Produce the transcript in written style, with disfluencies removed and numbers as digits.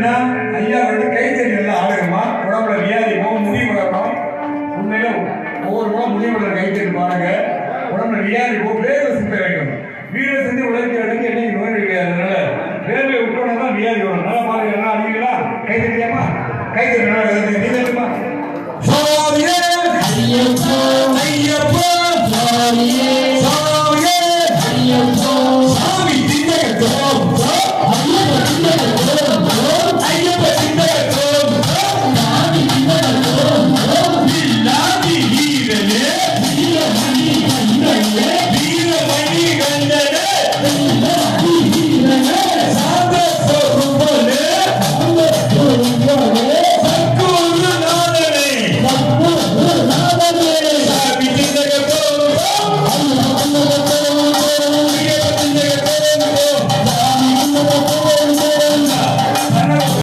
என்னன்னா ஐயா வந்து கைத்தறி நல்லா ஆளுங்கம்மா, உடம்புல வியாதி போகும், முடி வளரணும். உண்மையில ஒவ்வொரு முறை முடி வளர கைத்தறி பாருங்க, உடம்புல வியாதி போகும், வேர்வை சிந்த வேண்டும். வீர செஞ்சு உழைக்க இடக்கு என்னைக்கு நோய் கிடையாது. அதனால வேர்வை விட்டோம்னா தான் வியாதி வரும். நல்லா பாருங்க, நல்லா அடிங்களா கைத்தறியாமா, கைத்தறி நல்லா